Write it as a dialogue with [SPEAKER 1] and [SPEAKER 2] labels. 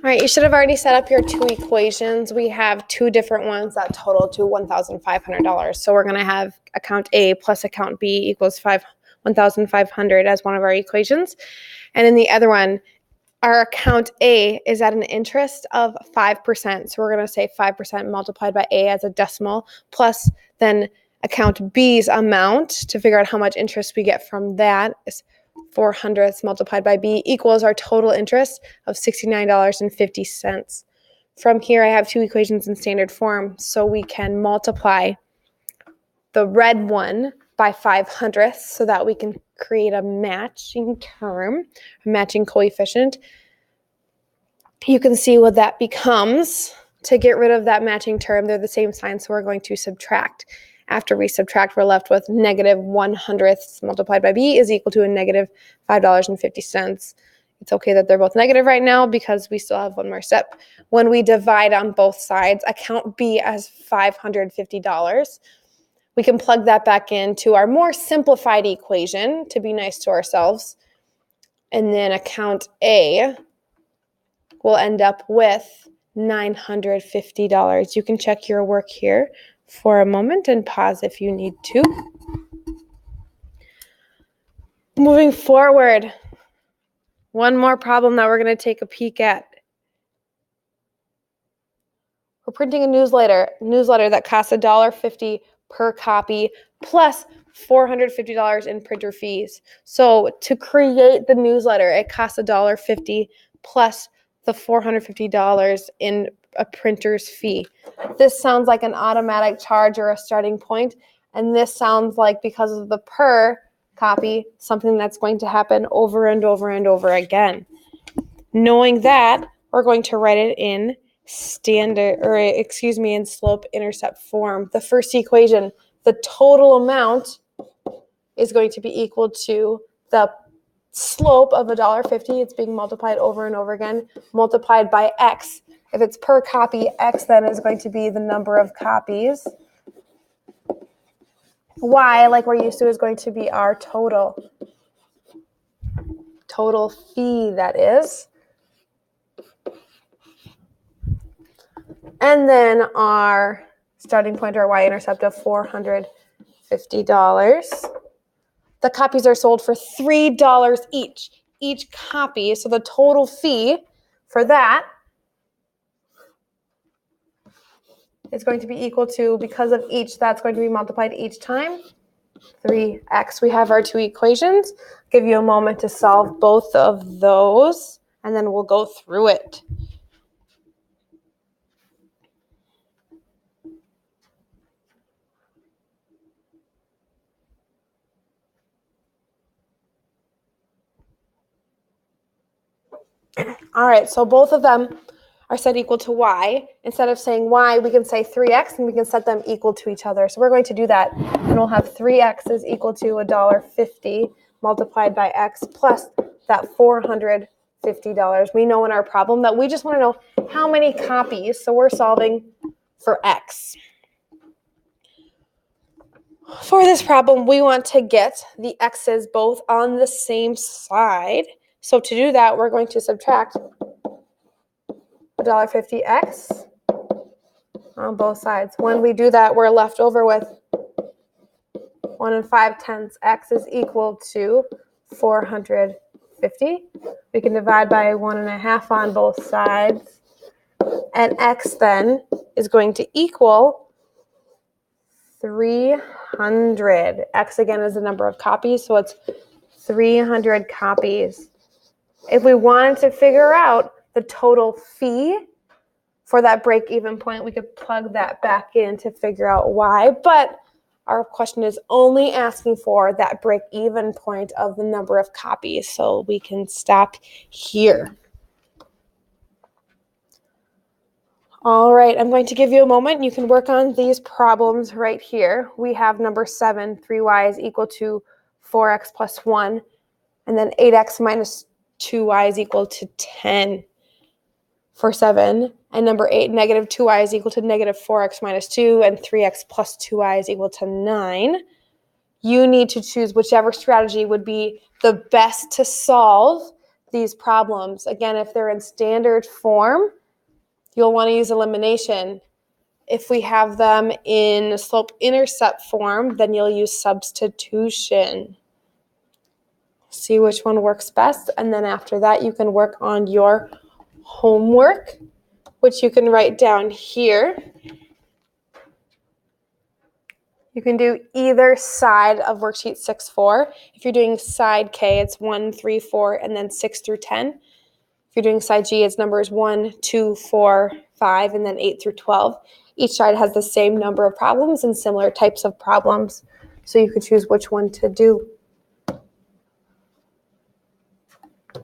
[SPEAKER 1] All right, you should have already set up your two equations. We have two different ones that total to $1,500. So we're going to have account A plus account B equals $1,500 as one of our equations. And in the other one, our account A is at an interest of 5%. So we're going to say 5% multiplied by A as a decimal, plus then account B's amount to figure out how much interest we get from that is 400ths multiplied by B equals our total interest of $69.50. From here, I have two equations in standard form, so we can multiply the red one by 500ths so that we can create a matching term, a matching coefficient. You can see what that becomes. To get rid of that matching term, they're the same sign, so we're going to subtract. After we subtract, we're left with negative 100ths multiplied by B is equal to a negative $5.50. It's okay that they're both negative right now because we still have one more step. When we divide on both sides, account B as $550. We can plug that back into our more simplified equation to be nice to ourselves. And then account A will end up with $950. You can check your work here for a moment and pause if you need to. Moving forward, one more problem that we're going to take a peek at. We're printing a newsletter that costs $1.50 per copy plus $450 in printer fees. So to create the newsletter, it costs $1.50 plus the $450 in a printer's fee. This sounds like an automatic charge or a starting point, and this sounds like, because of the per copy, something that's going to happen over and over and over again. Knowing that, we're going to write it in in slope-intercept form. The first equation, the total amount is going to be equal to the slope of $1.50. It's being multiplied over and over again, multiplied by X. If it's per copy, X then is going to be the number of copies. Y, like we're used to, is going to be our total fee, that is. And then our starting point, our y-intercept of $450. The copies are sold for $3 each copy. So the total fee for that is going to be equal to, because of each, that's going to be multiplied each time, 3x. We have our two equations. Give you a moment to solve both of those, and then we'll go through it. All right, so both of them are set equal to y. Instead of saying y, we can say 3x, and we can set them equal to each other. So we're going to do that, and we'll have 3x is equal to $1.50 multiplied by x plus that $450. We know in our problem that we just want to know how many copies, so we're solving for x. For this problem, we want to get the x's both on the same side. So to do that, we're going to subtract $1.50x on both sides. When we do that, we're left over with 1 5/10 x is equal to 450. We can divide by 1.5 on both sides. And x then is going to equal 300. X again is the number of copies, so it's 300 copies. If we wanted to figure out the total fee for that break-even point, we could plug that back in to figure out why. But our question is only asking for that break-even point of the number of copies, so we can stop here. All right, I'm going to give you a moment. You can work on these problems right here. We have number 7, 3y is equal to 4x plus 1, and then 8x minus 2y is equal to 10 for 7. And number 8, negative 2y is equal to negative 4x minus 2, and 3x plus 2y is equal to 9. You need to choose whichever strategy would be the best to solve these problems. Again, if they're in standard form, you'll want to use elimination. If we have them in slope-intercept form, then you'll use substitution. See which one works best, and then after that, you can work on your homework, which you can write down here. You can do either side of worksheet 6-4. If you're doing side K, it's 1, 3, 4, and then 6 through 10. If you're doing side G, it's numbers 1, 2, 4, 5, and then 8 through 12. Each side has the same number of problems and similar types of problems, so you could choose which one to do.